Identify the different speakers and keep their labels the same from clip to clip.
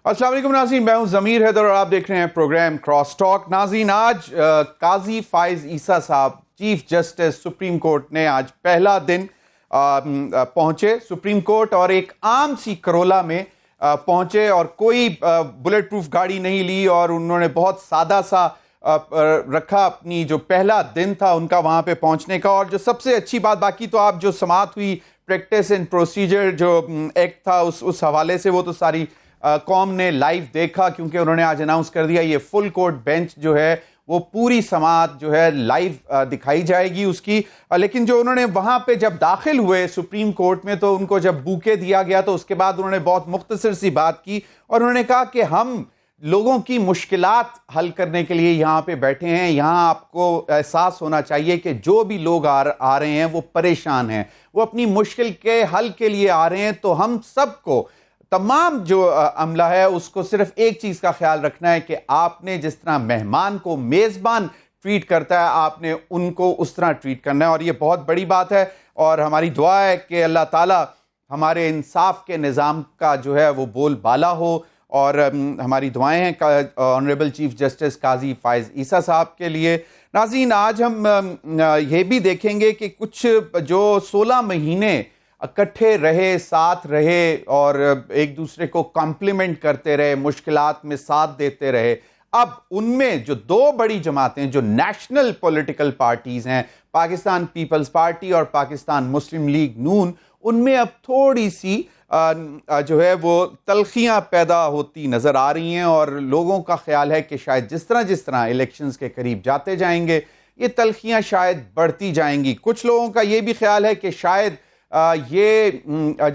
Speaker 1: السلام علیکم ناظرین، میں ہوں ضمیر حیدر اور آپ دیکھ رہے ہیں پروگرام کراس ٹاک۔ ناظرین، آج قاضی فائز عیسیٰ صاحب چیف جسٹس سپریم کورٹ نے آج پہلا دن پہنچے سپریم کورٹ، اور ایک عام سی کرولا میں پہنچے اور کوئی بلٹ پروف گاڑی نہیں لی، اور انہوں نے بہت سادہ سا رکھا اپنی جو پہلا دن تھا ان کا وہاں پہ پہنچنے کا۔ اور جو سب سے اچھی بات، باقی تو آپ جو سماعت ہوئی پریکٹس اینڈ پروسیجر جو ایکٹ تھا اس حوالے سے وہ تو ساری قوم نے لائیو دیکھا، کیونکہ انہوں نے آج اناؤنس کر دیا یہ فل کورٹ بینچ جو ہے وہ پوری سماعت جو ہے لائیو دکھائی جائے گی اس کی۔ لیکن جو انہوں نے وہاں پہ جب داخل ہوئے سپریم کورٹ میں تو ان کو جب بوکے دیا گیا تو اس کے بعد انہوں نے بہت مختصر سی بات کی، اور انہوں نے کہا کہ ہم لوگوں کی مشکلات حل کرنے کے لیے یہاں پہ بیٹھے ہیں۔ یہاں آپ کو احساس ہونا چاہیے کہ جو بھی لوگ آ رہے ہیں وہ پریشان ہیں، وہ اپنی مشکل کے حل کے لیے آ رہے ہیں، تو ہم سب کو، تمام جو عملہ ہے اس کو صرف ایک چیز کا خیال رکھنا ہے کہ آپ نے جس طرح مہمان کو میزبان ٹریٹ کرتا ہے آپ نے ان کو اس طرح ٹریٹ کرنا ہے، اور یہ بہت بڑی بات ہے۔ اور ہماری دعا ہے کہ اللہ تعالیٰ ہمارے انصاف کے نظام کا جو ہے وہ بول بالا ہو، اور ہماری دعائیں ہیں آنریبل چیف جسٹس قاضی فائز عیسیٰ صاحب کے لیے۔ ناظرین، آج ہم یہ بھی دیکھیں گے کہ کچھ جو 16 مہینے اکٹھے رہے، ساتھ رہے اور ایک دوسرے کو کمپلیمنٹ کرتے رہے، مشکلات میں ساتھ دیتے رہے، اب ان میں جو دو بڑی جماعتیں جو نیشنل پولیٹیکل پارٹیز ہیں، پاکستان پیپلز پارٹی اور پاکستان مسلم لیگ نون، ان میں اب تھوڑی سی جو ہے وہ تلخیاں پیدا ہوتی نظر آ رہی ہیں، اور لوگوں کا خیال ہے کہ شاید جس طرح الیکشنز کے قریب جاتے جائیں گے یہ تلخیاں شاید بڑھتی جائیں گی۔ کچھ لوگوں کا یہ بھی خیال ہے کہ شاید یہ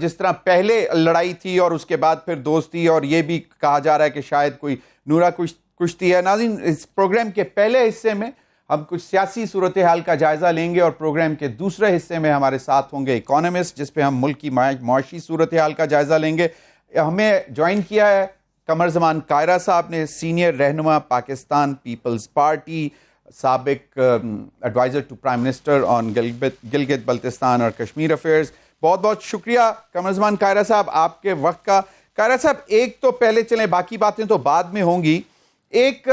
Speaker 1: جس طرح پہلے لڑائی تھی اور اس کے بعد پھر دوستی، اور یہ بھی کہا جا رہا ہے کہ شاید کوئی نورا کشتی ہے۔ ناظرین، اس پروگرام کے پہلے حصے میں ہم کچھ سیاسی صورتحال کا جائزہ لیں گے، اور پروگرام کے دوسرے حصے میں ہمارے ساتھ ہوں گے اکانومسٹ، جس پہ ہم ملک کی معاشی صورتحال کا جائزہ لیں گے۔ ہمیں جوائن کیا ہے قمر زمان کائرہ صاحب نے، سینئر رہنما پاکستان پیپلز پارٹی، سابق ایڈوائزر ٹو پرائم منسٹر آن گلگت بلتستان اور کشمیر افیئرز۔ بہت بہت شکریہ قمر زمان کائرہ صاحب آپ کے وقت کا۔ کائرہ صاحب، ایک تو پہلے چلیں، باقی باتیں تو بعد میں ہوں گی، ایک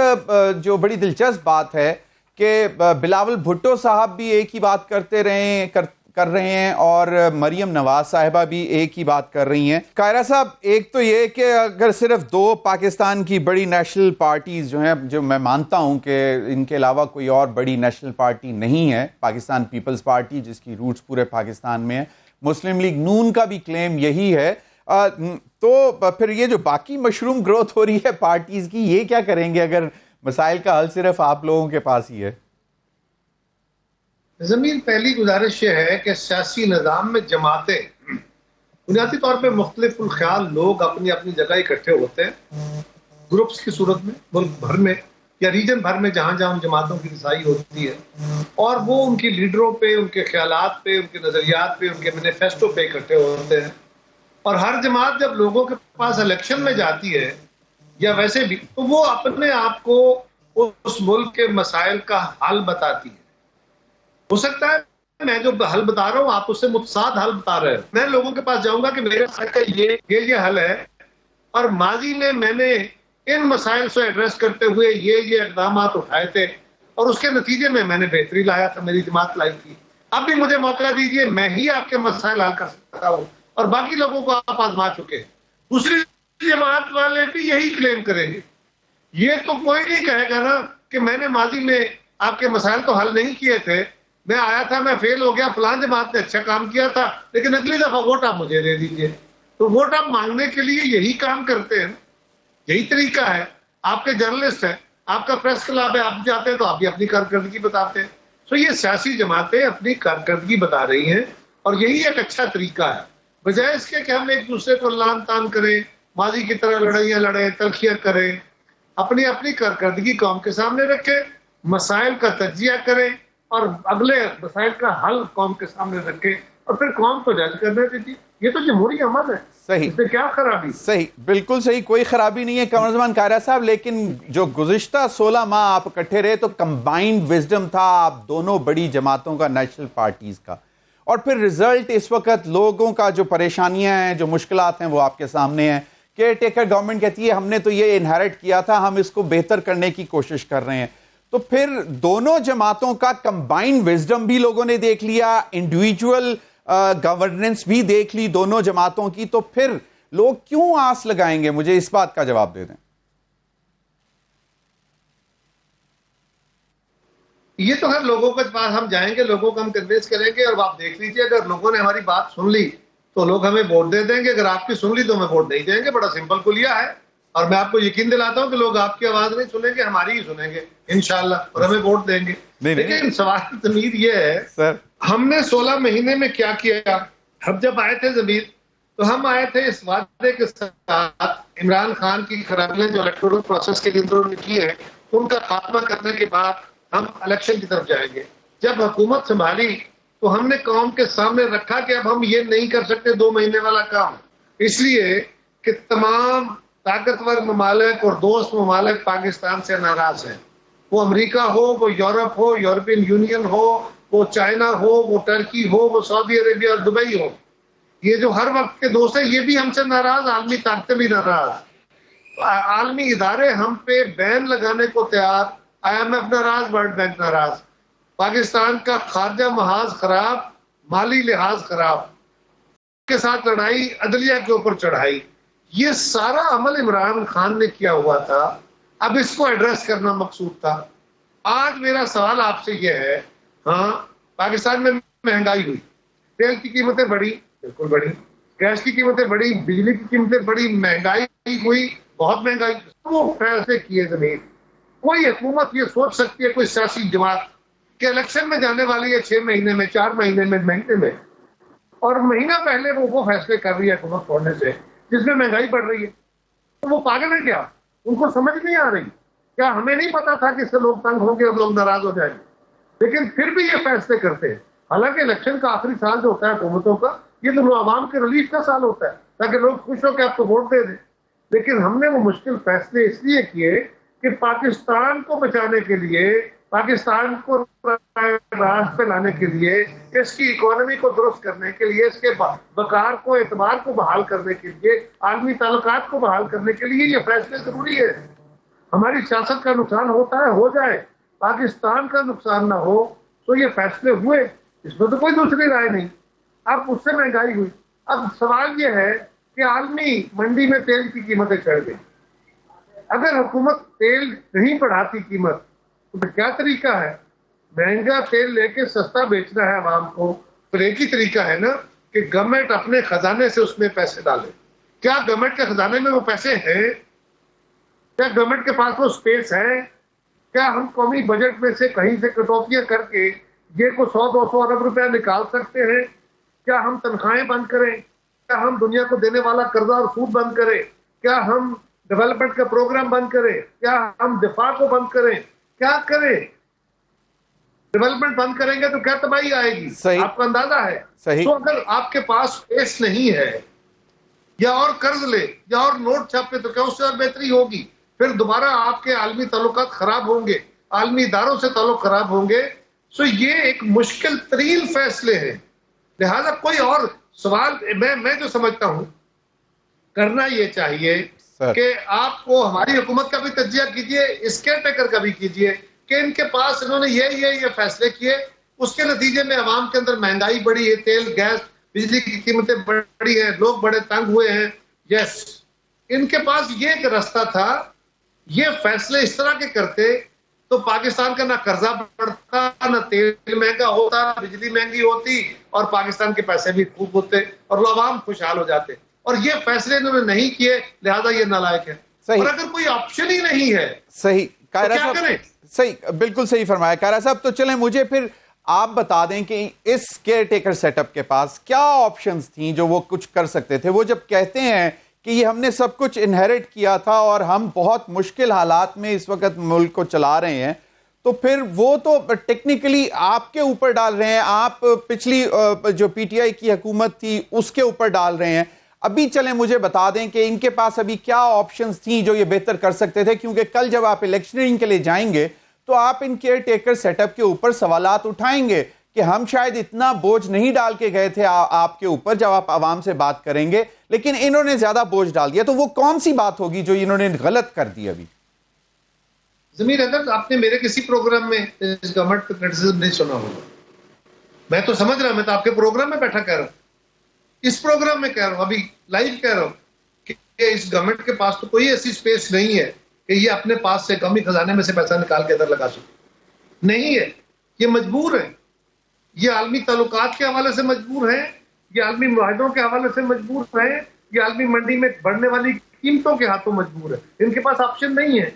Speaker 1: جو بڑی دلچسپ بات ہے کہ بلاول بھٹو صاحب بھی ایک ہی بات کر رہے ہیں اور مریم نواز صاحبہ بھی ایک ہی بات کر رہی ہیں۔ کائرہ صاحب، ایک تو یہ کہ اگر صرف دو پاکستان کی بڑی نیشنل پارٹیز جو ہیں، جو میں مانتا ہوں کہ ان کے علاوہ کوئی اور بڑی نیشنل پارٹی نہیں ہے، پاکستان پیپلز پارٹی جس کی روٹس پورے پاکستان میں ہے، مسلم لیگ نون کا بھی کلیم یہی ہے، تو پھر یہ جو باقی مشروم گروتھ ہو رہی ہے پارٹیز کی، یہ کیا کریں گے اگر مسائل کا حل صرف آپ لوگوں کے پاس ہی ہے؟
Speaker 2: زمین، پہلی گزارش یہ ہے کہ سیاسی نظام میں جماعتیں بنیادی طور پہ مختلف الخیال لوگ اپنی اپنی جگہ اکٹھے ہوتے ہیں گروپس کی صورت میں، ملک بھر میں یا ریجن بھر میں جہاں جہاں ان جماعتوں کی رسائی ہوتی ہے، اور وہ ان کی لیڈروں پہ، ان کے خیالات پہ، ان کے نظریات پہ، ان کے مینیفیسٹو پہ اکٹھے ہوتے ہیں۔ اور ہر جماعت جب لوگوں کے پاس الیکشن میں جاتی ہے یا ویسے بھی، تو وہ اپنے آپ کو اس ملک کے مسائل کا حل بتاتی ہے۔ ہو سکتا ہے میں جو حل بتا رہا ہوں آپ اس سے متضاد حل بتا رہے ہیں، میں لوگوں کے پاس جاؤں گا کہ میرے مسائل کا یہ حل ہے، اور ماضی میں نے ان مسائل سے ایڈریس کرتے ہوئے یہ اقدامات اٹھائے تھے، اور اس کے نتیجے میں نے بہتری لایا تھا، میری جماعت لائی تھی۔ اب بھی مجھے موقع دیجیے، میں ہی آپ کے مسائل حل کر سکتا ہوں، اور باقی لوگوں کو آپ آزما چکے ہیں۔ دوسری جماعت والے بھی یہی کلیم کریں گے۔ یہ تو کوئی نہیں کہے گا نا کہ میں نے ماضی میں آپ کے مسائل تو حل نہیں کیے تھے، میں آیا تھا، میں فیل ہو گیا، فلان جماعت نے اچھا کام کیا تھا، لیکن اگلی دفعہ ووٹ آپ مجھے دے دیجیے۔ تو ووٹ آپ مانگنے کے لیے یہی کام کرتے ہیں، یہی طریقہ ہے۔ آپ کے جرنلسٹ ہیں، آپ کا پریس کلب ہے، آپ جاتے ہیں تو آپ بھی اپنی کارکردگی بتاتے ہیں۔ تو یہ سیاسی جماعتیں اپنی کارکردگی بتا رہی ہیں، اور یہی ایک اچھا طریقہ ہے، بجائے اس کے کہ ہم ایک دوسرے کو لان تان کریں، ماضی کی طرح لڑائیاں لڑیں، تلخیاں کریں۔ اپنی کارکردگی قوم کے سامنے رکھیں، مسائل کا تجزیہ کریں، اور اگلے مسائل کا حل قوم کے سامنے رکھیں، اور پھر قوم کو جج کرنے دیجیے۔ یہ تو جمہوری عمل ہے،
Speaker 1: صحیح،
Speaker 2: اس میں کیا خرابی؟
Speaker 1: صحیح، بالکل صحیح، کوئی خرابی نہیں ہے قمر زمان کائرہ صاحب، لیکن جو گزشتہ 16 ماہ آپ اکٹھے رہے تو کمبائنڈ وزڈم تھا آپ دونوں بڑی جماعتوں کا، نیشنل پارٹیز کا، اور پھر رزلٹ اس وقت لوگوں کا جو پریشانیاں ہیں، جو مشکلات ہیں وہ آپ کے سامنے ہیں کیئر ٹیکر گورنمنٹ کہتی ہے ہم نے تو یہ انہیرٹ کیا تھا، ہم اس کو بہتر کرنے کی کوشش کر رہے ہیں. تو پھر دونوں جماعتوں کا کمبائنڈ وزڈم بھی لوگوں نے دیکھ لیا، انڈیویجول گورننس بھی دیکھ لی دونوں جماعتوں کی، تو پھر لوگ کیوں آس لگائیں گے؟ مجھے اس بات کا جواب دے دیں.
Speaker 2: یہ تو ہر لوگوں کے پاس ہم جائیں گے، لوگوں کو ہم کنوینس کریں گے، اور آپ دیکھ لیجئے اگر لوگوں نے ہماری بات سن لی تو لوگ ہمیں ووٹ دے دیں گے، اگر آپ کی سن لی تو ہمیں ووٹ نہیں دیں گے. بڑا سمپل کلیہ ہے، اور میں آپ کو یقین دلاتا ہوں کہ لوگ آپ کی آواز نہیں سنیں گے، ہماری ہی سنیں گے انشاءاللہ، اور ہمیں ووٹ دیں گے. لیکن سوال کی ضمیر یہ ہے، ہم نے 16 مہینے میں کیا کیا؟ ہم جب آئے تھے ضمیر تو ہم آئے تھے اس وعدے کے ساتھ عمران خان کی خرابیاں جو الیکٹورل پروسیس کے لیے انہوں نے کی ہے ان کا خاتمہ کرنے کے بعد ہم الیکشن کی طرف جائیں گے. جب حکومت سنبھالی تو ہم نے قوم کے سامنے رکھا کہ اب ہم یہ نہیں کر سکتے 2 مہینے والا کام، اس لیے کہ تمام طاقتور ممالک اور دوست ممالک پاکستان سے ناراض ہیں. وہ امریکہ ہو، وہ یورپ ہو، یورپین یونین ہو، وہ چائنا ہو، وہ ٹرکی ہو، وہ سعودی عربیہ اور دبئی ہو. یہ جو ہر وقت کے دوست ہیں یہ بھی ہم سے ناراض، عالمی طاقتیں بھی ناراض، عالمی ادارے ہم پہ بین لگانے کو تیار، IMF ناراض، ورلڈ بینک ناراض. پاکستان کا خارجہ محاذ خراب، مالی لحاظ خراب، کے ساتھ لڑائی، عدلیہ کے اوپر چڑھائی، یہ سارا عمل عمران خان نے کیا ہوا تھا. اب اس کو ایڈریس کرنا مقصود تھا. آج میرا سوال آپ سے یہ ہے، ہاں پاکستان میں مہنگائی ہوئی، تیل کی قیمتیں بڑھی، بالکل بڑھی، گیس کی قیمتیں بڑھی، بجلی کی قیمتیں بڑھی، مہنگائی ہوئی، بہت مہنگائی. وہ فیصلے کیے زمین. کوئی حکومت یہ سوچ سکتی ہے، کوئی سیاسی جماعت کہ الیکشن میں جانے والی ہے 6 مہینے میں، 4 مہینے میں، مہینے میں، اور مہینہ پہلے وہ فیصلے کر رہی ہے حکومت چھوڑنے سے جس میں مہنگائی بڑھ رہی ہے؟ تو وہ پاگل ہے کیا؟ ان کو سمجھ نہیں آ رہی کیا؟ ہمیں نہیں پتا تھا کہ اس سے لوگ تنگ ہوں گے اور لوگ ناراض ہو جائیں گے، لیکن پھر بھی یہ فیصلے کرتے ہیں. حالانکہ الیکشن کا آخری سال جو ہوتا ہے حکومتوں کا، یہ تو عوام کے ریلیف کا سال ہوتا ہے تاکہ لوگ خوش ہو کے آپ کو ووٹ دے دیں. لیکن ہم نے وہ مشکل فیصلے اس لیے کیے کہ پاکستان کو بچانے کے لیے، پاکستان کو راز پہ لانے کے لیے، اس کی اکانومی کو درست کرنے کے لیے، اس کے وقار کو، اعتبار کو بحال کرنے کے لیے، عالمی تعلقات کو بحال کرنے کے لیے یہ فیصلے ضروری ہے. ہماری سیاست کا نقصان ہوتا ہے، ہو جائے، پاکستان کا نقصان نہ ہو، تو یہ فیصلے ہوئے، اس میں تو کوئی دوسری رائے نہیں. اب اس سے مہنگائی ہوئی. اب سوال یہ ہے کہ عالمی منڈی میں تیل کی قیمتیں چڑھ گئی. اگر حکومت تیل نہیں بڑھاتی قیمت تو کیا طریقہ ہے؟ مہنگا تیل لے کے سستا بیچنا ہے عوام کو. تو ایک ہی طریقہ ہے نا کہ گورنمنٹ اپنے خزانے سے اس میں پیسے ڈالے. کیا گورنمنٹ کے خزانے میں وہ پیسے ہیں؟ کیا گورنمنٹ کے پاس وہ سپیس ہے؟ کیا ہم قومی بجٹ میں سے کہیں سے کٹوتیاں کر کے یہ کو 100-200 ارب روپیہ نکال سکتے ہیں؟ کیا ہم تنخواہیں بند کریں؟ کیا ہم دنیا کو دینے والا قرضہ اور سود بند کریں؟ کیا ہم ڈیولپمنٹ کا پروگرام بند کریں؟ کیا ہم دفاع کو بند کریں؟ کیا کریں؟ ڈیولپمنٹ بند کریں گے تو کیا تباہی آئے گی؟ آپ کا اندازہ ہے. تو اگر آپ کے پاس سپیس نہیں ہے، یا اور قرض لے یا اور نوٹ چھاپے، تو کیا اس سے اور بہتری ہوگی؟ پھر دوبارہ آپ کے عالمی تعلقات خراب ہوں گے، عالمی اداروں سے تعلق خراب ہوں گے. سو یہ ایک مشکل ترین فیصلے ہیں. لہذا کوئی اور سوال میں جو سمجھتا ہوں کرنا یہ چاہیے کہ آپ کو ہماری حکومت کا بھی تجزیہ کیجئے، اس کیئر ٹیکر کا بھی کیجئے کہ ان کے پاس انہوں نے یہ فیصلے کیے، اس کے نتیجے میں عوام کے اندر مہنگائی بڑھی ہے، تیل، گیس، بجلی کی قیمتیں بڑھی ہیں، لوگ بڑے تنگ ہوئے ہیں. یس، ان کے پاس یہ ایک راستہ تھا. یہ فیصلے اس طرح کے کرتے تو پاکستان کا نہ قرضہ بڑھتا، نہ تیل مہنگا ہوتا، بجلی مہنگی ہوتی، اور پاکستان کے پیسے بھی خوب ہوتے اور عوام خوشحال ہو جاتے. اور یہ فیصلے انہوں نے نہیں کیے، لہذا یہ نالائق ہے. اور اگر کوئی آپشن ہی نہیں ہے
Speaker 1: صحیح
Speaker 2: تو کیا کریں؟
Speaker 1: صحیح، بالکل صحیح فرمایا قائرہ صاحب. تو چلیں مجھے پھر آپ بتا دیں کہ اس کیئر ٹیکر سیٹ اپ کے پاس کیا آپشنز تھیں جو وہ کچھ کر سکتے تھے. وہ جب کہتے ہیں کہ یہ ہم نے سب کچھ انہیرٹ کیا تھا اور ہم بہت مشکل حالات میں اس وقت ملک کو چلا رہے ہیں، تو پھر وہ تو ٹیکنیکلی آپ کے اوپر ڈال رہے ہیں، آپ پچھلی جو پی ٹی آئی کی حکومت تھی اس کے اوپر ڈال رہے ہیں. ابھی چلیں مجھے بتا دیں کہ ان کے پاس ابھی کیا آپشنز تھیں جو یہ بہتر کر سکتے تھے، کیونکہ کل جب آپ الیکشننگ کے لیے جائیں گے تو آپ ان کیئر ٹیکر سیٹ اپ کے اوپر سوالات اٹھائیں گے کہ ہم شاید اتنا بوجھ نہیں ڈال کے گئے تھے آپ کے اوپر جب آپ عوام سے بات کریں گے، لیکن انہوں نے زیادہ بوجھ ڈال دیا، تو وہ کون سی بات ہوگی جو انہوں نے غلط کر دی ابھی؟
Speaker 2: ضمیر حیدر، آپ نے میرے کسی پروگرام میں اس گورنمنٹ پہ کرٹیسزم نہیں سنا ہوگا. میں تو سمجھ رہا ہوں، میں تو آپ کے پروگرام میں بیٹھا کہہ رہا ہوں، اس پروگرام میں کہہ رہا ہوں، ابھی لائیو کہہ رہا ہوں کہ اس گورنمنٹ کے پاس تو کوئی ایسی سپیس نہیں ہے کہ یہ اپنے پاس سے قومی خزانے میں سے پیسہ نکال کے ادھر لگا سکے. نہیں ہے، یہ مجبور ہے، یہ عالمی تعلقات کے حوالے سے مجبور ہیں، یہ عالمی معاہدوں کے حوالے سے مجبور ہیں، یہ عالمی منڈی میں بڑھنے والی قیمتوں کے ہاتھوں مجبور ہے. ان کے پاس آپشن نہیں ہے.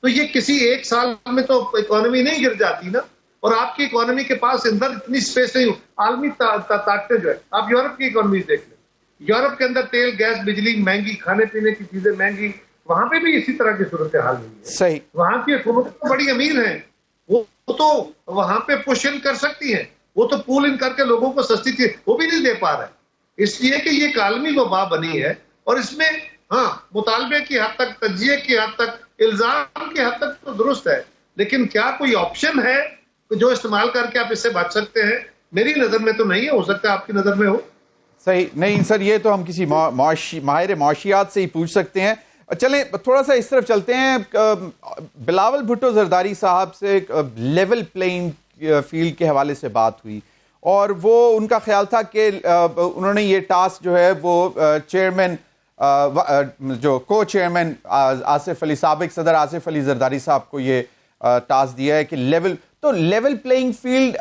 Speaker 2: تو یہ کسی ایک سال میں تو اکانومی نہیں گر جاتی نا، اور آپ کی اکانومی کے پاس اندر اتنی سپیس نہیں ہو. عالمی طاقتیں جو ہے، آپ یورپ کی اکانومی دیکھ لیں، یورپ کے اندر تیل، گیس، بجلی مہنگی، کھانے پینے کی چیزیں مہنگی، وہاں پہ بھی اسی طرح کی صورتحال نہیں ہے.
Speaker 1: صحیح.
Speaker 2: وہاں کی حکومتیں تو بڑی امیر ہیں، وہ تو وہاں پہ پش ان کر سکتی ہیں، وہ تو پول ان کر کے لوگوں کو سستی چیز وہ بھی نہیں دے پا رہے. اس لیے کہ یہ ایک عالمی وبا بنی ہے، اور اس میں ہاں مطالبے کی حد تک، تجزیے کی حد تک، الزام کی حد تک تو درست ہے، لیکن کیا کوئی آپشن ہے جو استعمال کر کے آپ اس سے بچ سکتے ہیں؟ میری نظر میں تو نہیں ہے. ہو سکتا ہے آپ کی نظر میں ہو.
Speaker 1: صحیح. نہیں سر، یہ تو ہم کسی ماہر معاشیات سے ہی پوچھ سکتے ہیں. چلیں تھوڑا سا اس طرف چلتے ہیں. بلاول بھٹو زرداری صاحب سے لیول پلینگ فیلڈ کے حوالے سے بات ہوئی، اور وہ ان کا خیال تھا کہ انہوں نے یہ ٹاسک جو ہے وہ چیئرمین جو کو چیئرمین آصف علی، سابق صدر آصف علی زرداری صاحب کو یہ ٹاسک دیا ہے کہ لیول پلینگ فیلڈ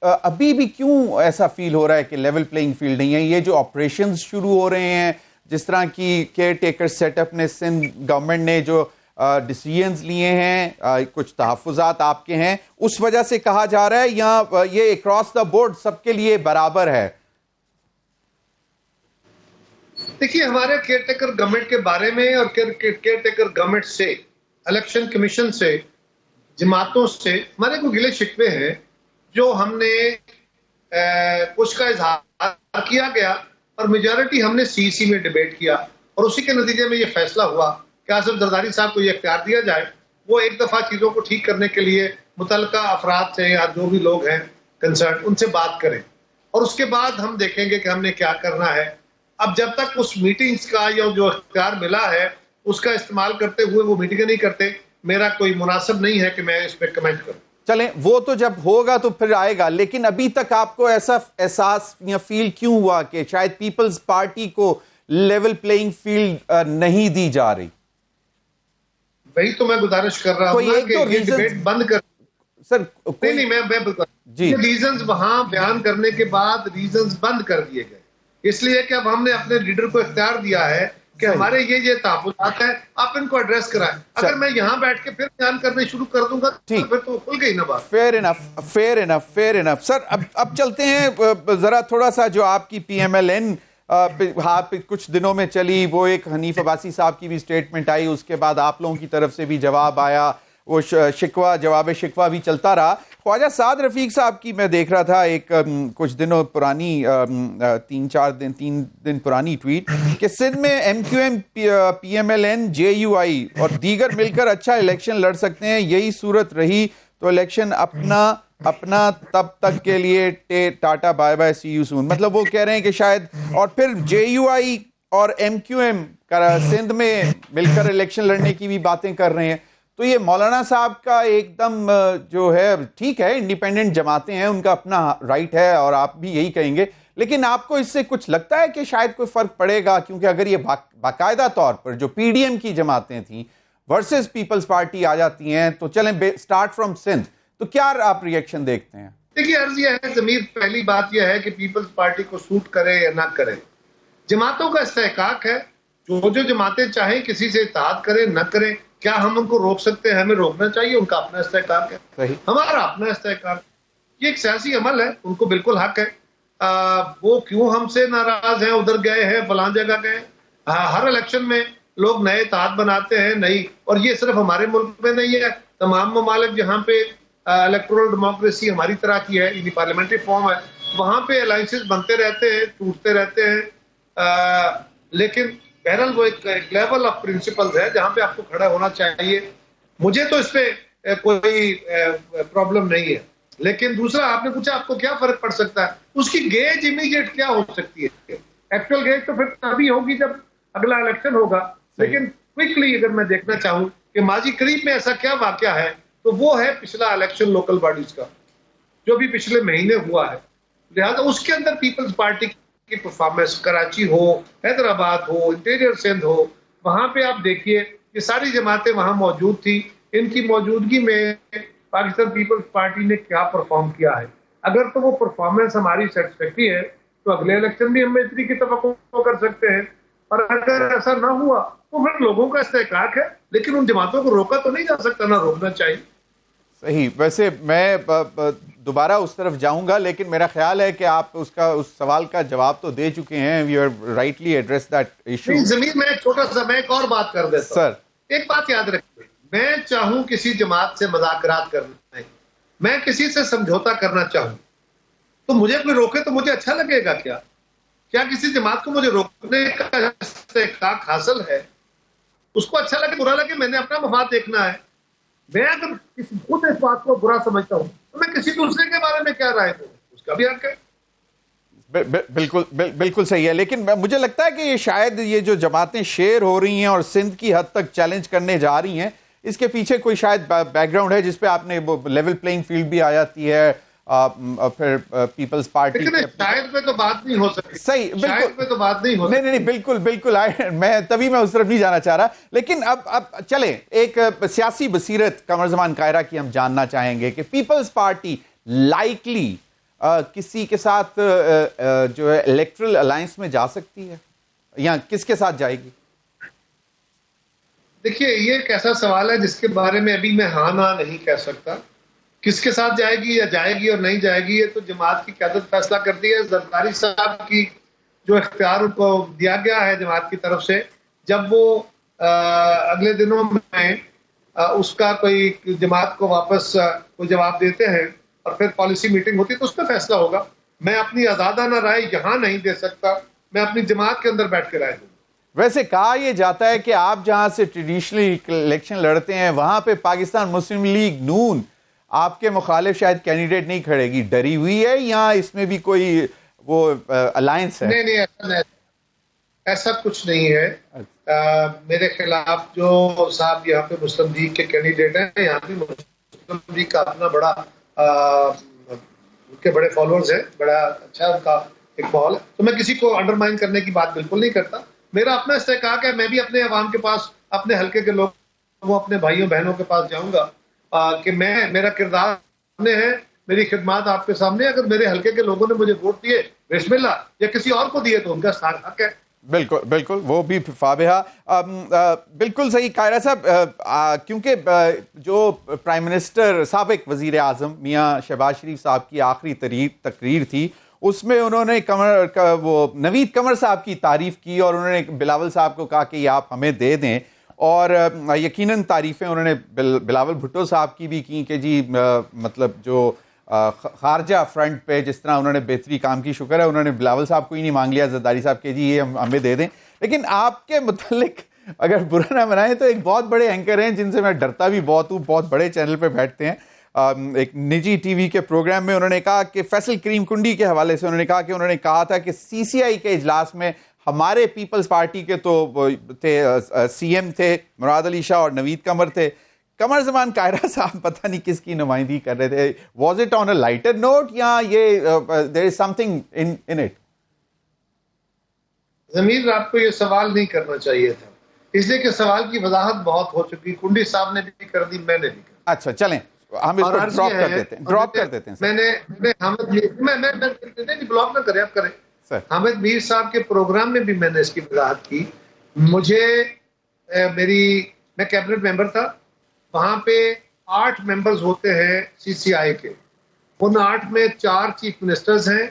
Speaker 1: ابھی بھی کیوں ایسا فیل ہو رہا ہے کہ لیول پلینگ فیلڈ نہیں ہے؟ یہ جو آپریشنز شروع ہو رہے ہیں، جس طرح کی کیئر ٹیکر سیٹ اپ نے سندھ گورنمنٹ نے جو ڈیسیژنز لیے ہیں، کچھ تحفظات آپ کے ہیں، اس وجہ سے کہا جا رہا ہے، یا یہ اکراس دا بورڈ سب کے لیے برابر ہے؟
Speaker 2: دیکھیے، ہمارے کیئر ٹیکر گورنمنٹ کے بارے میں اور کیئر ٹیکر گورنمنٹ سے، الیکشن کمیشن سے، جماعتوں سے ہمارے کو گلے شکوے ہیں جو ہم نے اس کا اظہار کیا گیا، اور میجورٹی ہم نے سی سی میں ڈیبیٹ کیا، اور اسی کے نتیجے میں یہ فیصلہ ہوا کہ آصف زرداری صاحب کو یہ اختیار دیا جائے، وہ ایک دفعہ چیزوں کو ٹھیک کرنے کے لیے متعلقہ افراد سے یا جو بھی لوگ ہیں کنسرن، ان سے بات کریں، اور اس کے بعد ہم دیکھیں گے کہ ہم نے کیا کرنا ہے. اب جب تک اس میٹنگز کا یا جو اختیار ملا ہے اس کا استعمال کرتے ہوئے وہ میٹنگیں نہیں کرتے، میرا کوئی مناسب نہیں ہے کہ میں اس پہ کمنٹ کروں.
Speaker 1: چلیں، وہ تو جب ہوگا تو پھر آئے گا، لیکن ابھی تک آپ کو ایسا احساس یا فیل کیوں ہوا کہ شاید پیپلز پارٹی کو لیول پلینگ فیلڈ نہیں دی جا رہی؟
Speaker 2: وہی تو میں گزارش کر رہا ہوں کہ یہ ڈیبیٹ بند کر.
Speaker 1: سر
Speaker 2: نہیں میں بتا جی، ریزنز وہاں بیان کرنے کے بعد ریزنز بند کر دیے گئے، اس لیے کہ اب ہم نے اپنے لیڈر کو اختیار دیا ہے کہ ہمارے یہ تحفظات ہیں، آپ ان کو ایڈریس کرائیں. اگر میں یہاں بیٹھ کے پھر بیان کرنے شروع کر دوں گا تو پھر تو کھل گئی نا بات.
Speaker 1: فیر انف. سر اب چلتے ہیں ذرا تھوڑا سا جو آپ کی پی ایم ایل این کچھ دنوں میں چلی، وہ ایک حنیف عباسی صاحب کی بھی سٹیٹمنٹ آئی، اس کے بعد آپ لوگوں کی طرف سے بھی جواب آیا، وہ جواب شکوہ بھی چلتا رہا. خواجہ سعد رفیق صاحب کی میں دیکھ رہا تھا ایک کچھ دنوں پرانی 3 دن پرانی ٹویٹ کہ سندھ میں M Q M, P M L N, J U I اور دیگر مل کر اچھا الیکشن لڑ سکتے ہیں، یہی صورت رہی تو الیکشن اپنا تب تک کے لیے tata bye bye see you soon. مطلب وہ کہہ رہے ہیں کہ شاید، اور پھر جے یو آئی اور ایم کیو ایم سندھ میں مل کر الیکشن لڑنے کی بھی باتیں کر رہے ہیں. تو یہ مولانا صاحب کا ایک دم جو ہے، ٹھیک ہے انڈیپینڈنٹ جماعتیں ہیں، ان کا اپنا رائٹ ہے اور آپ بھی یہی کہیں گے، لیکن آپ کو اس سے کچھ لگتا ہے کہ شاید کوئی فرق پڑے گا؟ کیونکہ اگر یہ باقاعدہ طور پر جو پی ڈی ایم کی جماعتیں تھیں ورسز پیپلز پارٹی آ جاتی ہیں، تو چلیں سٹارٹ فرام سندھ، تو کیا آپ ری ایکشن دیکھتے ہیں؟
Speaker 2: دیکھیے عرض یہ ہے ضمیر، پہلی بات یہ ہے کہ پیپلز پارٹی کو سوٹ کرے یا نہ کرے، جماعتوں کا استحقاق ہے، جو جماعتیں چاہیں کسی سے اتحاد کریں نہ کریں، کیا ہم ان کو روک سکتے ہیں؟ ہمیں روکنا چاہیے، ان کا اپنا استحقاق ہے، ہمارا اپنا استحقاق. یہ ایک سیاسی عمل ہے، ان کو بالکل حق ہے. وہ کیوں ہم سے ناراض ہیں، ادھر گئے ہیں، فلاں جگہ گئے. ہر الیکشن میں لوگ نئے اتحاد بناتے ہیں، نئی، اور یہ صرف ہمارے ملک میں نہیں ہے، تمام ممالک جہاں پہ الیکٹورل ڈیموکریسی ہماری طرح کی ہے، یعنی پارلیمنٹری فارم ہے، وہاں پہ الائنسز بنتے رہتے ہیں، ٹوٹتے رہتے ہیں. لیکن بہرحال وہ ایک لیول آف پرنسپلز ہے جہاں پہ آپ کو کھڑا ہونا چاہیے. مجھے تو اس پہ کوئی پرابلم نہیں ہے. لیکن دوسرا آپ نے پوچھا آپ کو کیا فرق پڑ سکتا ہے, اس کی گیج امیڈیٹ کیا ہو سکتی ہے؟ ایکچوئل گیج تو پھر تبھی ہوگی جب اگلا الیکشن ہوگا. لیکن کوئکلی اگر میں دیکھنا چاہوں کہ ماضی قریب میں ایسا کیا واقعہ ہے, تو وہ ہے پچھلا الیکشن لوکل باڈیز کا جو بھی پچھلے مہینے ہوا ہے. لہٰذا اس کے اندر پیپلز پارٹی کی پرفارمنس, کراچی ہو, حیدرآباد ہو, انٹیریئر سندھ ہو, وہاں پہ آپ دیکھیے یہ ساری جماعتیں وہاں موجود تھی. ان کی موجودگی میں پاکستان پیپلز پارٹی نے کیا پرفارم کیا ہے. اگر تو وہ پرفارمنس ہماری سیٹسفیکٹری ہے تو اگلے الیکشن بھی ہم بہتری کی توقع کر سکتے ہیں, اور اگر ایسا نہ ہوا تو پھر لوگوں کا استحقاق ہے. لیکن ان جماعتوں کو روکا تو نہیں جا سکتا, نہ روکنا چاہیے.
Speaker 1: صحیح. ویسے میں دوبارہ اس طرف جاؤں گا, لیکن میرا خیال ہے کہ آپ اس سوال کا جواب تو دے چکے ہیں. You have rightly address that issue.
Speaker 2: زمین میں چھوٹا سا میں ایک اور بات کر دیتا ہوں.
Speaker 1: سر
Speaker 2: ایک بات یاد رکھیے, میں چاہوں کسی جماعت سے مذاکرات کرنا ہے, میں کسی سے سمجھوتا کرنا چاہوں, تو مجھے کوئی روکے تو مجھے اچھا لگے گا کیا؟ کیا کسی جماعت کو مجھے روکنے کا استحقاق حاصل ہے؟ اس کو اچھا لگے برا لگے, میں نے اپنا مفاد دیکھنا ہے. میں اگر کسی خود اس بات کو برا سمجھتا ہوں تو میں کسی دوسرے کے بارے میں کیا رائے دوں, اس کا بھی حق ہے.
Speaker 1: بالکل صحیح ہے. لیکن مجھے لگتا ہے کہ یہ شاید یہ جو جماعتیں شیئر ہو رہی ہیں اور سندھ کی حد تک چیلنج کرنے جا رہی ہیں, اس کے پیچھے کوئی شاید بیک گراؤنڈ ہے جس پہ آپ نے لیول پلینگ فیلڈ بھی آ جاتی ہے, پھر پیپلز پارٹی.
Speaker 2: لیکن شاید پہ تو بات نہیں ہو سکتی.
Speaker 1: صحیح,
Speaker 2: شاید پہ تو بات نہیں ہو سکتی.
Speaker 1: نہیں بالکل میں تبھی میں اس طرف نہیں جانا چاہ رہا. لیکن اب چلیں ایک سیاسی بصیرت قمر زمان قاہرہ کی ہم جاننا چاہیں گے کہ پیپلز پارٹی لائکلی کسی کے ساتھ جو ہے الیکٹرل الائنس میں جا سکتی ہے, یا کس کے ساتھ جائے گی؟
Speaker 2: دیکھیے یہ ایک ایسا سوال ہے جس کے بارے میں ابھی میں ہاں نہ نہیں کہہ سکتا. کس کے ساتھ جائے گی یا جائے گی اور نہیں جائے گی, یہ تو جماعت کی قیادت فیصلہ کرتی ہے. زرداری صاحب کی جو اختیار ان کو دیا گیا ہے جماعت کی طرف سے, جب وہ اگلے دنوں میں اس کا کوئی جماعت کو واپس کوئی جواب دیتے ہیں اور پھر پالیسی میٹنگ ہوتی ہے تو اس پہ فیصلہ ہوگا. میں اپنی آزادانہ رائے یہاں نہیں دے سکتا, میں اپنی جماعت کے اندر بیٹھ کے رائے دوں.
Speaker 1: ویسے کہا یہ جاتا ہے کہ آپ جہاں سے ٹریڈیشنلی الیکشن لڑتے ہیں وہاں پہ پاکستان مسلم لیگ نون آپ کے مخالف شاید کینڈیڈیٹ نہیں کھڑے گی, ڈری ہوئی ہے, یا اس میں بھی کوئی وہ الائنس ہے؟
Speaker 2: نہیں, ایسا کچھ نہیں ہے. میرے خلاف جو صاحب یہاں پہ مسلم لیگ کے کینڈیڈیٹ ہیں, یہاں پہ مسلم لیگ کا اپنا بڑا ان کے بڑے فالوورز ہیں, بڑا اچھا ان کا ایک ماحول ہے, تو میں کسی کو انڈرمائن کرنے کی بات بالکل نہیں کرتا. میرا اپنا استحقاق ہے, میں بھی اپنے عوام کے پاس, اپنے حلقے کے لوگوں, اپنے بھائیوں بہنوں کے پاس جاؤں گا کہ میرا کردار سامنے ہے, میری خدمات آپ کے سامنے. اگر میرے حلقے کے لوگوں نے مجھے ووٹ دیے بسم اللہ, یا کسی اور کو دیے تو ان کا حق ہے.
Speaker 1: بالکل وہ بھی فابہہ. بالکل صحیح قاہرہ صاحب, کیونکہ جو پرائم منسٹر سابق وزیر اعظم میاں شہباز شریف صاحب کی آخری تقریر تھی, اس میں انہوں نے نوید قمر صاحب کی تعریف کی, اور انہوں نے بلاول صاحب کو کہا کہ یہ آپ ہمیں دے دیں, اور یقیناً تعریفیں انہوں نے بلاول بھٹو صاحب کی بھی کی کہ جی مطلب جو خارجہ فرنٹ پہ جس طرح انہوں نے بہتری کام کی, شکر ہے انہوں نے بلاول صاحب کو ہی نہیں مانگ لیا, زرداری صاحب کہ جی یہ ہمیں دے دیں. لیکن آپ کے متعلق اگر برا نہ بنائیں تو ایک بہت بڑے اینکر ہیں جن سے میں ڈرتا بھی بہت ہوں, بہت بڑے چینل پہ بیٹھتے ہیں, ایک نجی ٹی وی کے پروگرام میں انہوں نے کہا کہ فیصل کریم کنڈی کے حوالے سے انہوں نے کہا تھا کہ سی سی آئی کے اجلاس میں ہمارے پیپلز پارٹی کے تو تھے سی ایم تھے مراد علی شاہ اور نوید قمر تھے, قمر زمان قاہرہ صاحب پتہ نہیں کس کی نمائندگی کر رہے تھے. Was it on a lighter note, یا یہ دیر از سم تھنگ ان اٹ؟
Speaker 2: ضمیر آپ کو یہ سوال نہیں کرنا چاہیے تھا, اس لیے کہ سوال کی وضاحت بہت ہو چکی, کنڈی صاحب نے بھی کر دی, میں نے بھی.
Speaker 1: اچھا چلیں ہم اس کو ڈراپ کر دیتے ہیں.
Speaker 2: میں نے بلاک نہ کریں, آپ کریں. حامد میر صاحب کے پروگرام میں بھی میں نے اس کی وضاحت کی. میں کیبنٹ ممبر تھا, وہاں پہ 8 ممبرز ہوتے ہیں سی سی آئی کے. ان 8 میں 4 چیف منسٹرز ہیں,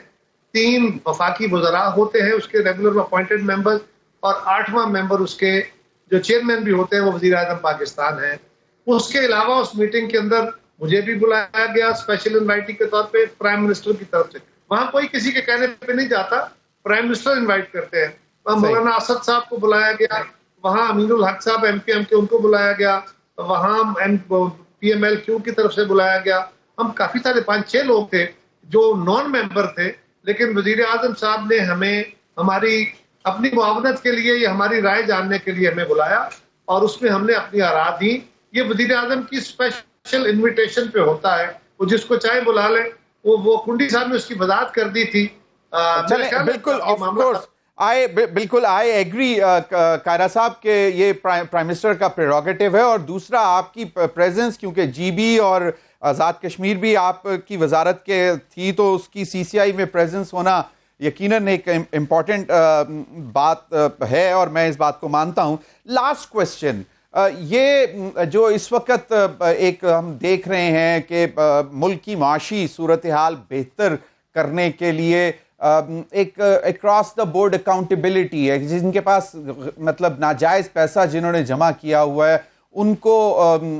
Speaker 2: 3 وفاقی وزراء ہوتے ہیں اس کے ریگولر اپوائنٹڈ ممبر, اور 8واں ممبر اس کے جو چیئرمین بھی ہوتے ہیں وہ وزیر اعظم پاکستان ہیں. اس کے علاوہ اس میٹنگ کے اندر مجھے بھی بلایا گیا اسپیشل انوائٹی کے طور پہ پرائم منسٹر کی طرف سے. وہاں کوئی کسی کے کہنے پہ نہیں جاتا, پرائم منسٹر انوائٹ کرتے ہیں. وہاں مولانا اسد صاحب کو بلایا گیا, وہاں امین الحق صاحب ایم پی ایم کے ان کو بلایا گیا, وہاں پی ایم ایل کیو کی طرف سے بلایا گیا, ہم کافی سارے 5-6 لوگ تھے جو نان ممبر تھے، لیکن وزیر اعظم صاحب نے ہمیں ہماری اپنی معاونت کے لیے یا ہماری رائے جاننے کے لیے ہمیں بلایا اور اس میں ہم نے اپنی آراء دی. یہ وزیر اعظم کی اسپیشل انویٹیشن پہ ہوتا ہے، وہ جس کو چاہے بلا لے. وہ کنڈی صاحب نے اس کی وضاحت کر دی تھی.
Speaker 1: بالکل آف کورس بالکل آئی ایگری کائرہ صاحب کہ یہ پرائم منسٹر کا پریروگیٹو ہے، اور دوسرا آپ کی پریزنس، کیونکہ جی بی اور آزاد کشمیر بھی آپ کی وزارت کے تھی، تو اس کی سی سی آئی میں پریزنس ہونا یقیناً ایک امپورٹنٹ بات ہے، اور میں اس بات کو مانتا ہوں. لاسٹ کوشچن، یہ جو اس وقت ایک ہم دیکھ رہے ہیں کہ ملک کی معاشی صورتحال بہتر کرنے کے لیے ایک اکراس دا بورڈ اکاؤنٹیبلٹی ہے، جن کے پاس مطلب ناجائز پیسہ جنہوں نے جمع کیا ہوا ہے ان کو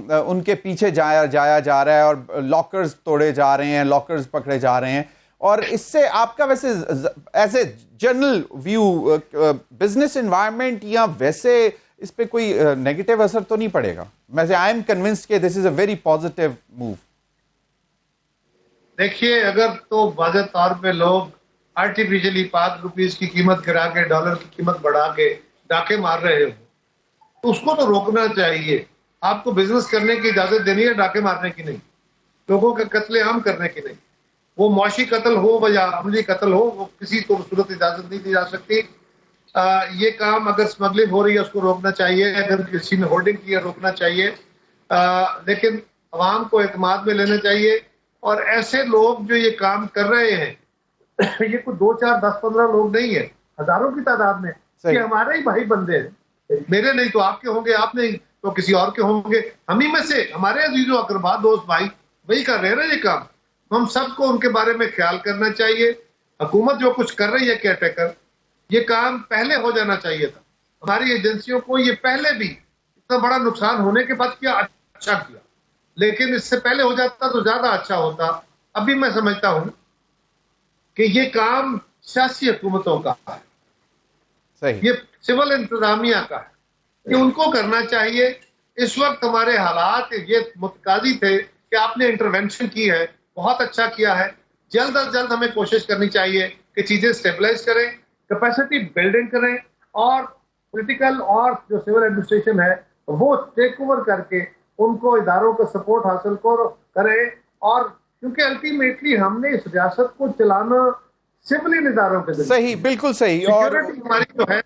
Speaker 1: ان کے پیچھے جایا جا رہا ہے، اور لاکرز توڑے جا رہے ہیں، لاکرز پکڑے جا رہے ہیں. اور اس سے آپ کا ویسے as a general view business environment یا ویسے اس پہ کوئی نیگیٹو اثر تو نہیں پڑے گا؟ میں آئی ایم کنونسڈ کہ دس از اے ویری پازیٹیو موو.
Speaker 2: دیکھیے، اگر تو واضح طور پہ لوگ آرٹیفیشلی روپیز کی قیمت گرا کے ڈالر کی قیمت بڑھا کے ڈاکے مار رہے ہو تو اس کو تو روکنا چاہیے. آپ کو بزنس کرنے کی اجازت دینی ہے، ڈاکے مارنے کی نہیں، لوگوں کا قتل عام کرنے کی نہیں. وہ معاشی قتل ہو یا عملی قتل ہو، وہ کسی کو صورت اجازت نہیں دی جا سکتی. یہ کام اگر سمگلنگ ہو رہی ہے اس کو روکنا چاہیے، اگر کسی نے ہولڈنگ کی ہے روکنا چاہیے، لیکن عوام کو اعتماد میں لینا چاہیے. اور ایسے لوگ جو یہ کام کر رہے ہیں یہ کوئی 2 4 10 15 لوگ نہیں ہیں، ہزاروں کی تعداد میں. یہ ہمارے ہی بھائی بندے ہیں، میرے نہیں تو آپ کے ہوں گے، آپ نہیں تو کسی اور کے ہوں گے، ہم ہی میں سے ہمارے عزیز و اقربا دوست بھائی وہی کر رہے ہیں نا یہ کام. ہم سب کو ان کے بارے میں خیال کرنا چاہیے. حکومت جو کچھ کر رہی ہے کیئر ٹیکر، یہ کام پہلے ہو جانا چاہیے تھا. ہماری ایجنسیوں کو یہ پہلے بھی اتنا بڑا نقصان ہونے کے بعد کیا اچھا کیا، لیکن اس سے پہلے ہو جاتا تو زیادہ اچھا ہوتا. ابھی میں سمجھتا ہوں کہ یہ کام سیاسی حکومتوں کا ہے، یہ سول انتظامیہ کا ہے، یہ ان کو کرنا چاہیے. اس وقت ہمارے حالات یہ متقاضی تھے کہ آپ نے انٹرونشن کی ہے، بہت اچھا کیا ہے. جلد از جلد ہمیں کوشش کرنی چاہیے کہ چیزیں سٹیبلائز کریں، کیپیسٹی بلڈنگ کریں، اور پولیٹیکل اور جو سول ایڈمنسٹریشن ہے وہ ٹیک اوور کر کے ان کو اداروں کا سپورٹ حاصل کریں. اور کیونکہ الٹیمیٹلی ہم نے اس ریاست کو چلانا سول اداروں کے ذریعے، صحیح، بالکل صحیح، اور ہماری جو ہے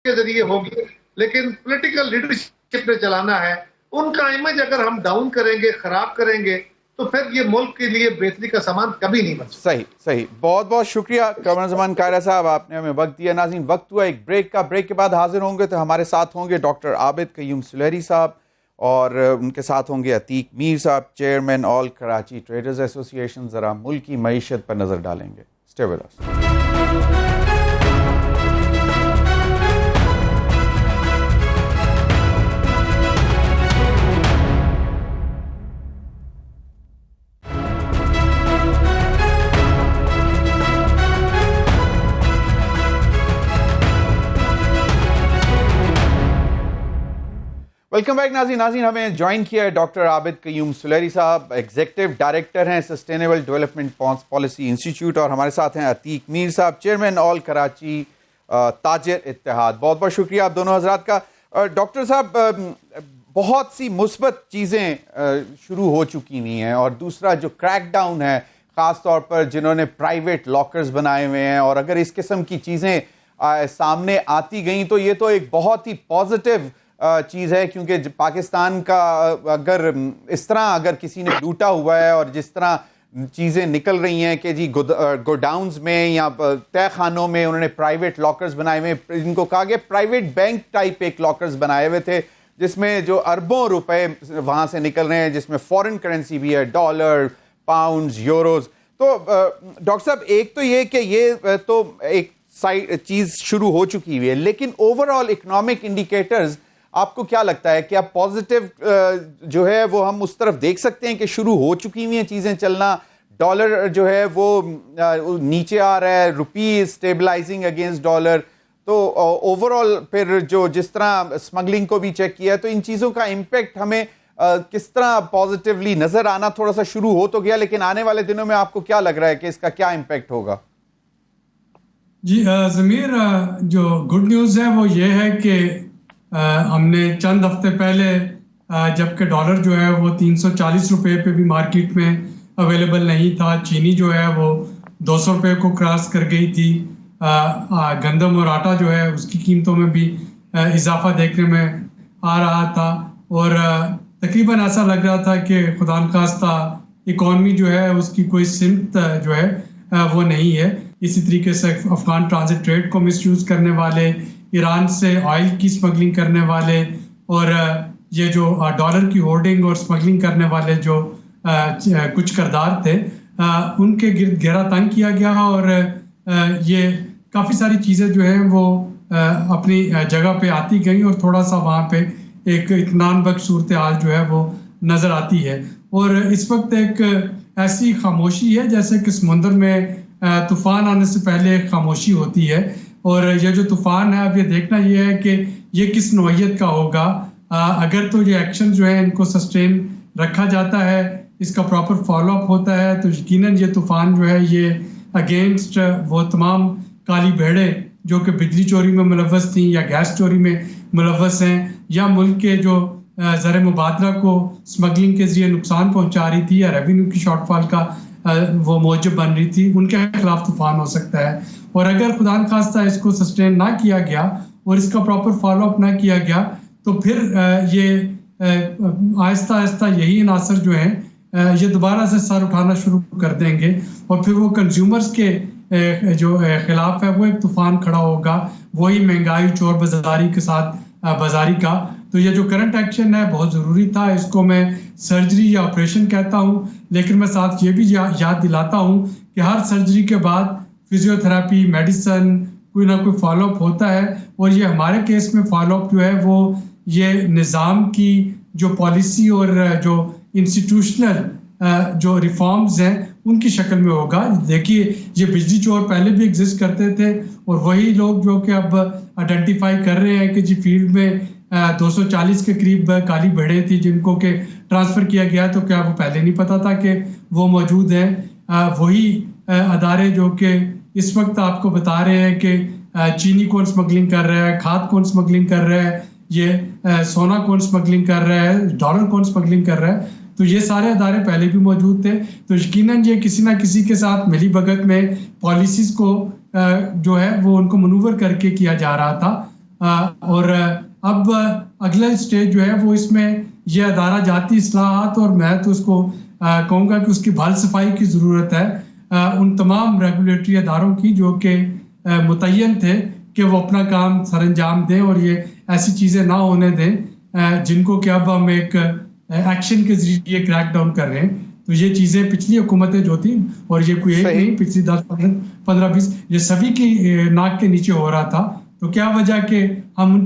Speaker 2: کے ذریعے ہوگی، لیکن پولیٹیکل لیڈرشپ نے چلانا ہے. ان کا امیج اگر ہم ڈاؤن کریں گے، خراب کریں گے، تو پھر یہ ملک کے لیے بہتری کا سامان کبھی نہیں بن سکتا.
Speaker 1: صحیح. بہت بہت شکریہ قمر زمان قائرہ صاحب، آپ نے ہمیں وقت دیا. ناظرین، وقت ہوا ایک بریک کا. بریک کے بعد حاضر ہوں گے تو ہمارے ساتھ ہوں گے ڈاکٹر عابد قیوم سلیری صاحب، اور ان کے ساتھ ہوں گے عتیق میر صاحب، چیئرمین آل کراچی ٹریڈرز ایسوسی ایشن. ذرا ملک کی معیشت پر نظر ڈالیں گے. Stay with us. Welcome back ناظرین ہمیں جوائن کیا ہے ڈاکٹر عابد قیوم سلیری صاحب، ایگزیکٹو ڈائریکٹر ہیں سسٹینیبل ڈیولپمنٹ پالیسی انسٹیٹیوٹ، اور ہمارے ساتھ ہیں عتیق میر صاحب، چیئرمین آل کراچی تاجر اتحاد. بہت بہت شکریہ آپ دونوں حضرات کا. ڈاکٹر صاحب، بہت سی مثبت چیزیں شروع ہو چکی ہوئی ہیں، اور دوسرا جو کریک ڈاؤن ہے خاص طور پر جنہوں نے پرائیویٹ لاکرز بنائے ہوئے ہیں، اور اگر اس قسم کی چیزیں سامنے آتی گئیں تو یہ تو ایک بہت ہی پازیٹیو چیز ہے. کیونکہ پاکستان کا اس طرح اگر کسی نے لوٹا ہوا ہے، اور جس طرح چیزیں نکل رہی ہیں کہ جی گوڈاؤنز میں یا تہ خانوں میں انہوں نے پرائیویٹ لاکرز بنائے ہوئے، ان کو کہا گیا پرائیویٹ بینک ٹائپ ایک لاکرز بنائے ہوئے تھے، جس میں جو اربوں روپے وہاں سے نکل رہے ہیں، جس میں فورن کرنسی بھی ہے، ڈالر، پاؤنڈز، یوروز. تو ڈاکٹر صاحب، ایک تو یہ کہ یہ تو ایک چیز شروع ہو چکی ہوئی ہے، لیکن اوور آل اکنامک انڈیکیٹرز آپ کو کیا لگتا ہے کہ اب پازیٹیو جو ہے وہ ہم اس طرف دیکھ سکتے ہیں کہ شروع ہو چکی ہوئی ہیں چیزیں چلنا؟ ڈالر جو ہے وہ نیچے آ رہا ہے، روپی اسٹیبلائزنگ اگینسٹ ڈالر. تو اوور آل پھر جو جس طرح اسمگلنگ کو بھی چیک کیا ہے، تو ان چیزوں کا امپیکٹ ہمیں کس طرح پازیٹیولی نظر آنا تھوڑا سا شروع ہو تو گیا، لیکن آنے والے دنوں میں آپ کو کیا لگ رہا ہے کہ اس کا کیا امپیکٹ ہوگا؟
Speaker 3: جی ضمیر، جو گڈ نیوز ہے وہ یہ ہے کہ ہم نے چند ہفتے پہلے جبکہ ڈالر جو ہے وہ 340 روپے پہ بھی مارکیٹ میں اویلیبل نہیں تھا، چینی جو ہے وہ 200 روپے کو کراس کر گئی تھی، گندم اور آٹا جو ہے اس کی قیمتوں میں بھی اضافہ دیکھنے میں آ رہا تھا، اور تقریباً ایسا لگ رہا تھا کہ خدا نخواستہ اکانومی جو ہے اس کی کوئی سمت جو ہے وہ نہیں ہے۔ اسی طریقے سے افغان ٹرانزٹ ٹریڈ کو مس یوز کرنے والے، ایران سے آئل کی سمگلنگ کرنے والے، اور یہ جو ڈالر کی ہولڈنگ اور سمگلنگ کرنے والے جو کچھ کردار تھے، ان کے گرد گھیرا تنگ کیا گیا، اور یہ کافی ساری چیزیں جو ہیں وہ اپنی جگہ پہ آتی گئیں، اور تھوڑا سا وہاں پہ ایک اطمینان بخش صورتحال جو ہے وہ نظر آتی ہے۔ اور اس وقت ایک ایسی خاموشی ہے جیسے کہ سمندر میں طوفان آنے سے پہلے ایک خاموشی ہوتی ہے، اور یہ جو طوفان ہے اب یہ دیکھنا یہ ہے کہ یہ کس نوعیت کا ہوگا۔ اگر تو یہ ایکشن جو ہے ان کو سسٹین رکھا جاتا ہے، اس کا پراپر فالو اپ ہوتا ہے، تو یقیناً یہ طوفان جو ہے یہ اگینسٹ وہ تمام کالی بھیڑیں جو کہ بجلی چوری میں ملوث تھیں یا گیس چوری میں ملوث ہیں، یا ملک کے جو زر مبادلہ کو سمگلنگ کے ذریعے نقصان پہنچا رہی تھی، یا ریونیو کی شارٹ فال کا وہ موجب بن رہی تھی، ان کے خلاف طوفان ہو سکتا ہے۔ اور اگر خدا نخواستہ اس کو سسٹین نہ کیا گیا اور اس کا پراپر فالو اپ نہ کیا گیا، تو پھر یہ آہستہ آہستہ یہی عناصر جو ہیں یہ دوبارہ سے سر اٹھانا شروع کر دیں گے، اور پھر وہ کنزیومرز کے جو خلاف ہے وہ ایک طوفان کھڑا ہوگا، وہی مہنگائی، چور بازاری کے ساتھ بازاری کا۔ تو یہ جو کرنٹ ایکشن ہے بہت ضروری تھا، اس کو میں سرجری یا آپریشن کہتا ہوں، لیکن میں ساتھ یہ بھی یاد دلاتا ہوں کہ ہر سرجری کے بعد فزیو تھراپی، میڈیسن، کوئی نہ کوئی فالو اپ ہوتا ہے، اور یہ ہمارے کیس میں فالو اپ جو ہے وہ یہ نظام کی جو پالیسی اور جو انسٹیٹیوشنل جو ریفارمز ہیں ان کی شکل میں ہوگا۔ دیکھیے یہ بجلی چور پہلے بھی ایگزسٹ کرتے تھے، اور وہی لوگ جو کہ اب آئیڈینٹیفائی کر رہے ہیں کہ جی فیلڈ میں 240 کے قریب کالی بھیڑیں تھی جن کو کہ ٹرانسفر کیا گیا، تو کیا وہ پہلے نہیں پتا تھا کہ وہ موجود ہیں؟ وہی ادارے جو کہ اس وقت آپ کو بتا رہے ہیں کہ چینی کون سمگلنگ کر رہا ہے، کھاد کون سمگلنگ کر رہا ہے، یہ سونا کون سمگلنگ کر رہا ہے، ڈالر کون سمگلنگ کر رہا ہے، تو یہ سارے ادارے پہلے بھی موجود تھے۔ تو یقیناً یہ کسی نہ کسی کے ساتھ ملی بھگت میں پالیسیز کو جو ہے وہ ان کو منور کر کے کیا جا رہا تھا، اور اب اگلا اسٹیج جو ہے وہ اس میں یہ ادارہ جاتی اصلاحات، اور میں تو اس کو کہوں گا کہ اس کی بھال صفائی کی ضرورت ہے ان تمام ریگولیٹری اداروں کی جو کہ متعین تھے کہ وہ اپنا کام سر انجام دیں، اور یہ ایسی چیزیں نہ ہونے دیں جن کو کہ اب ہم ایک ایکشن کے ذریعے کریک ڈاؤن کر رہے ہیں۔ تو یہ چیزیں پچھلی حکومتیں جو تھیں، اور یہ کوئی ایک نہیں، پچھلی 10 15 20 یہ سبھی کی ناک کے نیچے ہو رہا تھا۔ تو کیا وجہ کہ ہم ان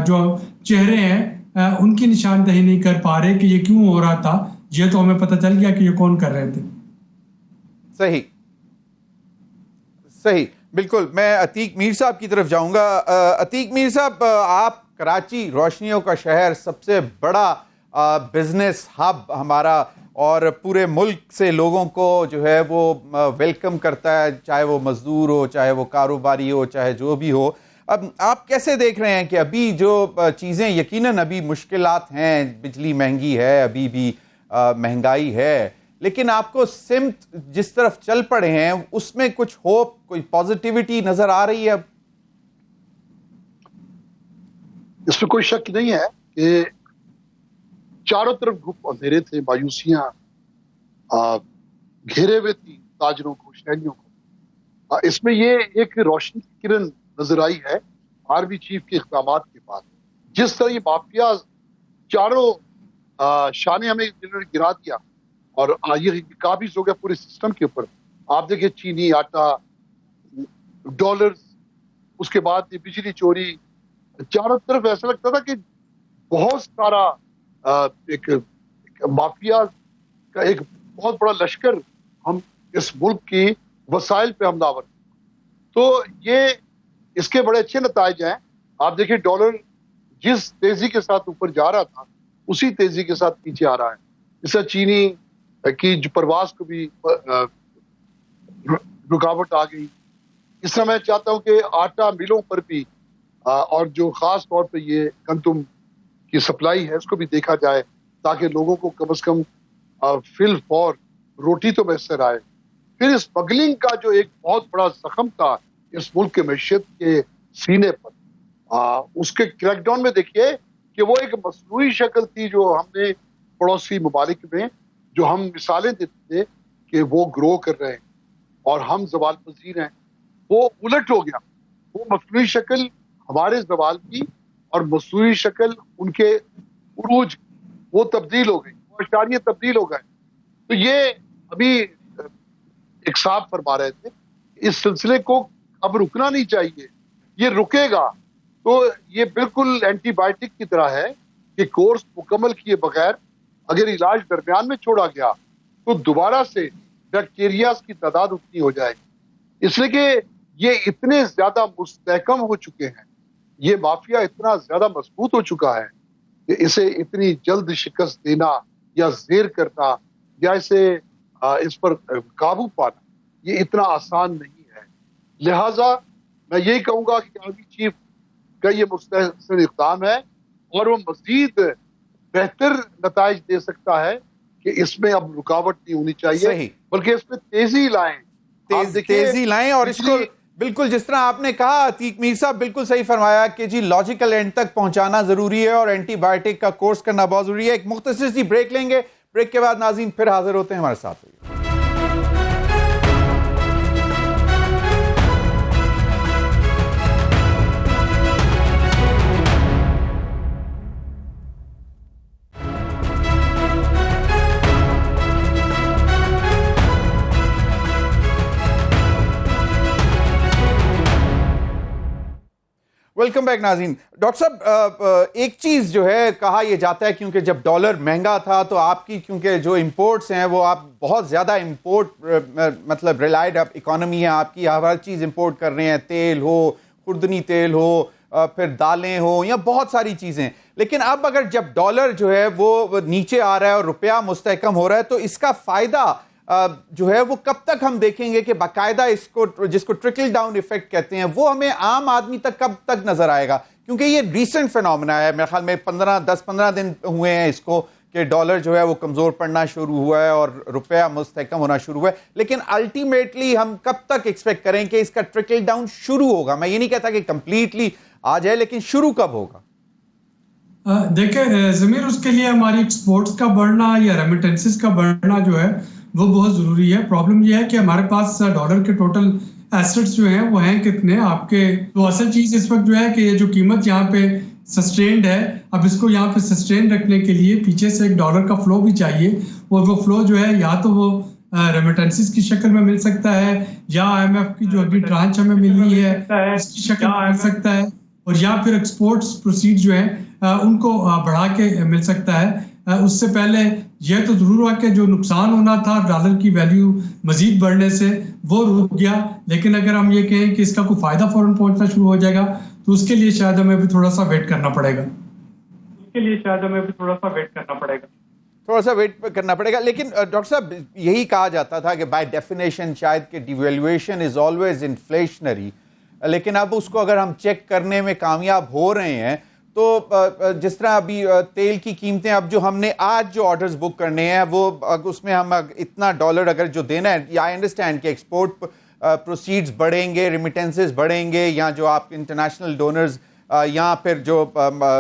Speaker 3: جو چہرے ہیں ان کی نشاندہی نہیں کر پا رہے کہ یہ کیوں ہو رہا تھا؟ یہ تو ہمیں پتہ چل گیا کہ یہ کون کر رہے تھے۔
Speaker 1: صحیح صحیح، بالکل۔ میں عتیق میر صاحب کی طرف جاؤں گا۔ عتیق میر صاحب، آپ کراچی روشنیوں کا شہر، سب سے بڑا بزنس ہب ہمارا، اور پورے ملک سے لوگوں کو جو ہے وہ ویلکم کرتا ہے، چاہے وہ مزدور ہو، چاہے وہ کاروباری ہو، چاہے جو بھی ہو۔ اب آپ کیسے دیکھ رہے ہیں کہ ابھی جو چیزیں یقیناً ابھی مشکلات ہیں، بجلی مہنگی ہے، ابھی بھی مہنگائی ہے، لیکن آپ کو سمت جس طرف چل پڑے ہیں اس میں کچھ ہوپ، کوئی پازیٹیوٹی نظر آ رہی ہے اب؟
Speaker 4: اس میں کوئی شک نہیں ہے کہ چاروں طرف گھپ اندھیرے تھے، مایوسیاں گھیرے ہوئے تھی تاجروں کو، شہریوں کو۔ اس میں یہ ایک روشنی کی کرن نظر آئی ہے آرمی چیف کے اقدامات کے بعد۔ جس طرح یہ مافیا چاروں شانے ہمیں انہوں نے گرا دیا، اور یہ قابض ہو گیا پورے سسٹم کے اوپر۔ آپ دیکھیں چینی، آٹا، ڈالرز، اس کے بعد یہ بجلی چوری، چاروں طرف ایسا لگتا تھا کہ بہت سارا ایک مافیا کا ایک بہت بڑا لشکر ہم اس ملک کی وسائل پہ حملہ۔ تو یہ اس کے بڑے اچھے نتائج ہیں۔ آپ دیکھیں ڈالر جس تیزی کے ساتھ اوپر جا رہا تھا، اسی تیزی کے ساتھ پیچھے آ رہا ہے. اس سے چینی کی جو پرواز کو بھی رکاوٹ آ گئی. اس طرح میں چاہتا ہوں کہ آٹا ملوں پر بھی اور جو خاص طور پہ یہ گندم کی سپلائی ہے اس کو بھی دیکھا جائے تاکہ لوگوں کو کم از کم فی الفور روٹی تو میسر آئے. پھر اسمگلنگ کا جو ایک بہت بڑا زخم تھا اس ملک کے معیشت کے سینے پر, اس کے کریک ڈاؤن میں دیکھیے کہ وہ ایک مصنوعی شکل تھی جو ہم نے پڑوسی ممالک میں جو ہم مثالیں دیتے تھے کہ وہ گرو کر رہے ہیں اور ہم زوال پذیر ہیں, وہ الٹ ہو گیا. وہ مصنوعی شکل ہمارے زوال کی اور مصنوعی شکل ان کے عروج وہ تبدیل ہو گئی, وہ اشاریے تبدیل ہو گئے. تو یہ ابھی ایک صاحب فرما رہے تھے اس سلسلے کو اب رکنا نہیں چاہیے. یہ رکے گا تو یہ بالکل اینٹی بائیوٹک کی طرح ہے کہ کورس مکمل کیے بغیر اگر علاج درمیان میں چھوڑا گیا تو دوبارہ سے بیکٹیریاز کی تعداد اتنی ہو جائے گی. اس لیے کہ یہ اتنے زیادہ مستحکم ہو چکے ہیں, یہ مافیا اتنا زیادہ مضبوط ہو چکا ہے کہ اسے اتنی جلد شکست دینا یا زیر کرنا یا اس پر قابو پانا یہ اتنا آسان نہیں ہے. لہٰذا میں یہی کہوں گا کہ آرمی چیف کا یہ مستحسن اقدام ہے اور وہ مزید بہتر نتائج دے سکتا ہے کہ اس میں اب رکاوٹ نہیں ہونی چاہیے بلکہ اس میں تیزی لائیں,
Speaker 1: تیزی لائیں. اور اس کو بالکل جس طرح آپ نے کہا عتیق میر صاحب بالکل صحیح فرمایا کہ جی لاجیکل اینڈ تک پہنچانا ضروری ہے اور اینٹی بائیوٹک کا کورس کرنا بہت ضروری ہے. ایک مختصر سی بریک لیں گے, بریک کے بعد ناظرین پھر حاضر ہوتے ہیں ہمارے ساتھ. ویلکم بیک ناظرین. ڈاکٹر صاحب ایک چیز جو ہے کہا یہ جاتا ہے کیونکہ جب ڈالر مہنگا تھا تو آپ کی کیونکہ جو امپورٹس ہیں وہ آپ بہت زیادہ امپورٹ مطلب ریلائڈ اکانومی ہے آپ کی, ہر چیز امپورٹ کر رہے ہیں, تیل ہو, خوردنی تیل ہو, پھر دالیں ہو یا بہت ساری چیزیں. لیکن اب اگر جب ڈالر جو ہے وہ نیچے آ رہا ہے اور روپیہ مستحکم ہو رہا ہے تو اس کا فائدہ جو ہے وہ کب تک ہم دیکھیں گے کہ باقاعدہ اس کو جس کو ٹرکل ڈاؤن ایفیکٹ کہتے ہیں وہ ہمیں عام آدمی تک کب تک نظر آئے گا؟ کیونکہ یہ ریسنٹ فینومنا ہے, میرے خیال میں 10-15 دن ہوئے ہیں اس کو کہ ڈالر جو ہے وہ کمزور پڑنا شروع ہوا ہے اور روپیہ مستحکم ہونا شروع ہوا ہے. لیکن الٹیمیٹلی ہم کب تک ایکسپیکٹ کریں کہ اس کا ٹرکل ڈاؤن شروع ہوگا؟ میں یہ نہیں کہتا کہ کمپلیٹلی آ جائے, لیکن شروع کب ہوگا؟
Speaker 3: دیکھیں ضمیر, اس کے لیے ہماری ایکسپورٹس کا بڑھنا یا ریمیٹنسز کا بڑھنا جو ہے وہ بہت ضروری ہے. پرابلم یہ ہے کہ ہمارے پاس ڈالر کے ٹوٹل ایسٹس جو ہیں وہ ہیں کتنے آپ کے. تو اصل چیز اس وقت جو ہے کہ یہ جو قیمت یہاں پہ سسٹینڈ ہے, اب اس کو یہاں پہ سسٹین رکھنے کے لیے پیچھے سے ایک ڈالر کا فلو بھی چاہیے, اور وہ فلو جو ہے یا تو وہ ریمیٹنسز کی شکل میں مل سکتا ہے یا IMF کی جو اگلی ٹرانچ ہمیں ملی ہے اس کی شکل میں مل سکتا ہے, اور یا پھر ایکسپورٹس پروسیڈ جو ہیں ان کو بڑھا کے مل سکتا ہے. اس سے پہلے یہ تو ضرور ہوا کہ جو نقصان ہونا تھا ڈالر کی ویلیو مزید بڑھنے سے وہ رک گیا, لیکن اگر ہم یہ کہیں کہ اس کا کوئی فائدہ فوراً پہنچنا شروع ہو جائے گا تو اس کے لیے شاید ہمیں بھی تھوڑا سا ویٹ کرنا پڑے گا.
Speaker 1: تھوڑا سا ویٹ کرنا پڑے گا. لیکن ڈاکٹر صاحب یہی کہا جاتا تھا کہ بائی ڈیفینیشن شاید کہ ڈیویلویشن از آلویز انفلیشنری, لیکن اب اس کو اگر ہم چیک کرنے میں کامیاب ہو رہے ہیں تو جس طرح ابھی تیل کی قیمتیں اب جو ہم نے آج جو آرڈرز بک کرنے ہیں وہ اس میں ہم اتنا ڈالر اگر جو دینا ہے, یا آئی انڈرسٹینڈ کہ ایکسپورٹ پروسیڈز بڑھیں گے, ریمیٹنسز بڑھیں گے, یا جو آپ انٹرنیشنل ڈونرز یا پھر جو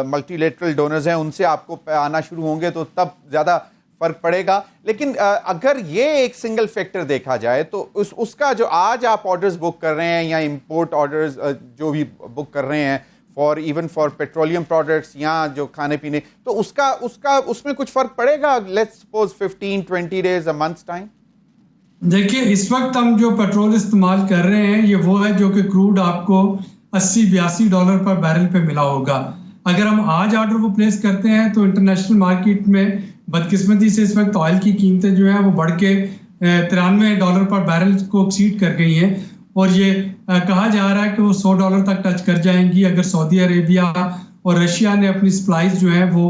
Speaker 1: ملٹی لیٹرل ڈونرز ہیں ان سے آپ کو آنا شروع ہوں گے تو تب زیادہ فرق پڑے گا. لیکن اگر یہ ایک سنگل فیکٹر دیکھا جائے تو اس کا جو آج آپ آرڈرز بک کر رہے ہیں یا امپورٹ آرڈرز جو بھی بک کر رہے ہیں ایون فار پیٹرولیم پروڈکٹس یا جو کھانے پینے, تو اس میں کچھ فرق پڑے گا let's suppose 15-20 days a month's time؟
Speaker 3: دیکھیے اس وقت ہم جو پیٹرول استعمال کر رہے ہیں یہ وہ ہے جو کہ کروڈ آپ کو $80-82 پر بیرل پہ ملا ہوگا. اگر ہم آج آرڈر وہ پلیس کرتے ہیں تو انٹرنیشنل مارکیٹ میں بدقسمتی سے اس وقت آئل کی قیمتیں جو ہیں وہ بڑھ کے $93 پر بیرل کو ایکسیڈ کر گئی ہیں, اور یہ کہا جا رہا ہے کہ وہ $100 تک ٹچ کر جائیں گی اگر سعودی عربیہ اور رشیا نے اپنی سپلائیز جو ہیں وہ